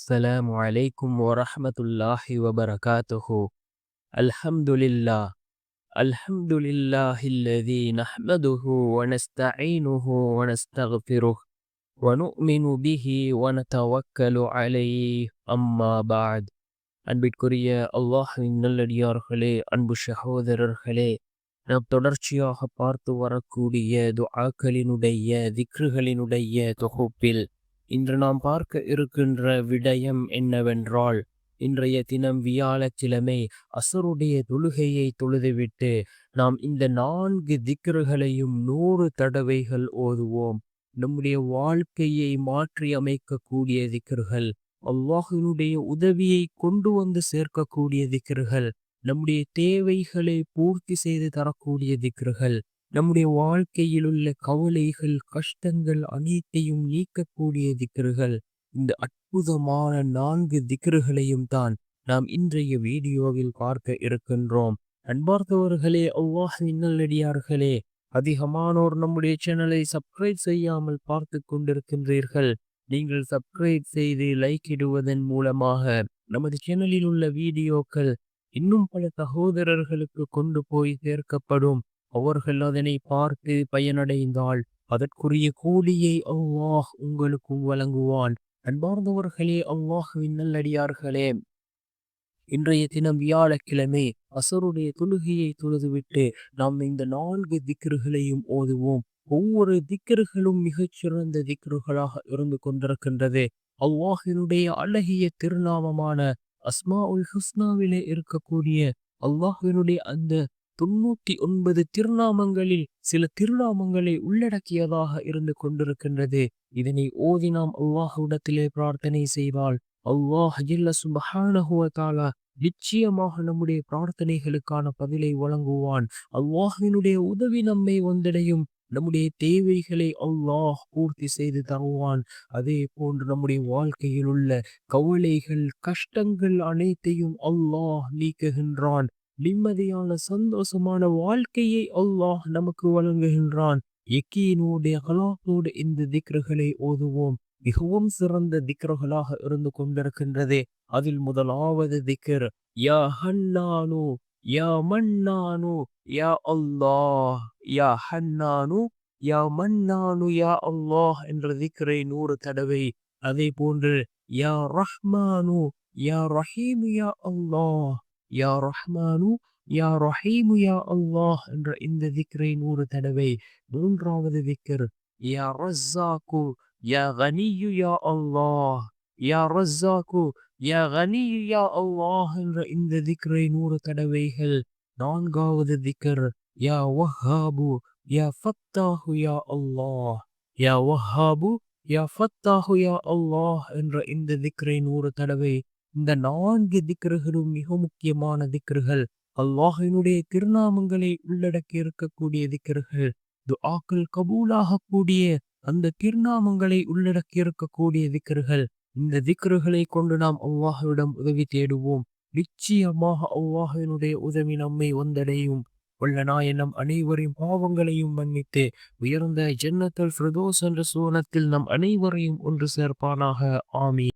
السلام عليكم ورحمة الله وبركاته. الحمد لله. الحمد لله الذي نحمده ونستعينه ونستغفره ونؤمن به ونتوكل عليه أما بعد. அன்பிற்குரிய அல்லாஹ்வின் நல்லடியார்களே, அன்பு சகோதரர்களே, நாம் தொடர்ச்சியாக பார்த்து வரக்கூடிய துஆக்களினுடைய திக்ருகளினுடைய தொகுப்பில் இன்று நாம் பார்க்க இருக்கின்ற விடயம் என்னவென்றால், இன்றைய தினம் வியாழக்கிழமை அசருடைய தொழுகையை தொழுதுவிட்டு நாம் இந்த 4 திக்ருகளையும் 100 தடவைகள் ஓதுவோம். நம்முடைய வாழ்க்கையை மாற்றி அமைக்கக்கூடிய திக்ருகள், அல்லாஹ்வினுடைய உதவியை கொண்டு வந்து சேர்க்கக்கூடிய திக்ருகள், நம்முடைய தேவைகளை பூர்த்தி செய்து தரக்கூடிய திக்ருகள், நம்முடைய வாழ்க்கையில் உள்ள கவலைகள் கஷ்டங்கள் அனைத்தையும் நீக்கக்கூடிய திக்ருகள். இந்த அற்புதமான 4 திக்ருகளையும் தான் நாம் இன்றைய வீடியோவில் பார்க்க இருக்கின்றோம். அன்பார்ந்தவர்களே, அல்லாஹ்வின் நல்லடியார்களே, அதிகமானோர் நம்முடைய சேனலை சப்ஸ்கிரைப் செய்யாமல் பார்த்து கொண்டிருக்கின்றீர்கள். நீங்கள் சப்ஸ்கிரைப் செய்து லைக் இடுவதன் மூலமாக நமது சேனலில் உள்ள வீடியோக்கள் இன்னும் பல சகோதரர்களுக்கு கொண்டு போய் சேர்க்கப்படும். அவர்கள் அதனை பார்த்து பயனடைந்தால் அதற்குரிய கூலியை அல்லாஹ் உங்களுக்கும் வழங்குவான். அன்பார்ந்தவர்களே, அல்லாஹ்வின் நல்லடியார்களே, இன்றைய தினம் வியாழக்கிழமை அசருடைய தொழுகையை தொழுதுவிட்டு நாம் இந்த 4 திக்ருகளையும் ஓதுவோம். ஒவ்வொரு திக்ருகளும் மிகச்சிறந்த திக்ருகளாக இருந்து கொண்டிருக்கின்றது. அல்லாஹ்வினுடைய அழகிய திருநாமமான அஸ்மாஉல் ஹுஸ்னாவிலே இருக்கக்கூடிய அல்லாஹ்வினுடைய அந்த 99 திருநாமங்களில் சில திருநாமங்களை உள்ளடக்கியதாக இருந்து கொண்டிருக்கின்றது. இதனை ஓதி நாம் அல்லாஹ்விடத்திலே பிரார்த்தனை செய்தால் அல்லாஹ் ஜல்ல சுப்ஹானஹு வ தஆலா நிச்சயமாக நம்முடைய பிரார்த்தனைகளுக்கான பதிலை வழங்குவான். அல்லாஹ்வினுடைய உதவி நம்மை வந்தடையும். நம்முடைய தேவைகளை அல்லாஹ் பூர்த்தி செய்து தருவான். அதே போன்று நம்முடைய வாழ்க்கையில் உள்ள கவலைகள் கஷ்டங்கள் அனைத்தையும் அல்லாஹ் நீக்குகின்றான். நிம்மதியான சந்தோஷமான வாழ்க்கையை அல்லாஹ் நமக்கு வழங்குகின்றான். யக்கீனோடு அகலாத்தோடு இந்த திக்ருகளை ஓதுவோம். மிகவும் சிறந்த திக்ருகளாக இருந்து கொண்டிருக்கின்றது. அதில் முதலாவது திக்ர், யா ஹன்னானு யா மன்னானு யா அல்லாஹ். யா ஹன்னானு யா மன்னானு யா அல்லாஹ் என்ற திக்ரை 100 தடவை. அதே போன்று யா ரஹ்மானு யா ரஹீம் யா அல்லாஹ். யா ரஹ்மானு யா ரஹீம் யா அல்லாஹ் என்ற இந்த திக்ரை 100 தடவை. மூன்றாவது திக்ர், யா ரஸ்ஸாக்கு யா கனியு யா அல்லாஹ். யா ரஸ்ஸாக்கு யா கனியு யா அல்லாஹ் என்ற இந்த திக்ரை 100 தடவைகள். நான்காவது திக்ர், யா வஹ்ஹாபு யா ஃபத்தாஹு யா அல்லாஹ். யா வஹ்ஹாபு யா ஃபத்தாஹு யா அல்லாஹ் என்ற இந்த திக்ரை 100 தடவை. இந்த 4 திக்ருகளும் மிக முக்கியமான திக்ருகள். அல்லாஹ்வினுடைய திருநாமங்களை உள்ளடக்கி இருக்கக்கூடிய திக்ருகள். துஆக்கள் கபூலாகக்கூடிய அந்த திருநாமங்களை உள்ளடக்கி இருக்கக்கூடிய திக்ருகள். இந்த திக்ருகளை கொண்டு நாம் அல்லாஹ்விடம் உதவி தேடுவோம். நிச்சயமாக அல்லாஹ்வினுடைய உதவி நம்மை வந்தடையும். வல்ல நாயன் நம் அனைவரின் பாவங்களையும் மன்னித்து உயர்ந்த ஜன்னத்துல் ஃபிர்தௌஸ் என்ற சுவனத்தில் நம் அனைவரையும் ஒன்று சேர்ப்பானாக. ஆமீன்.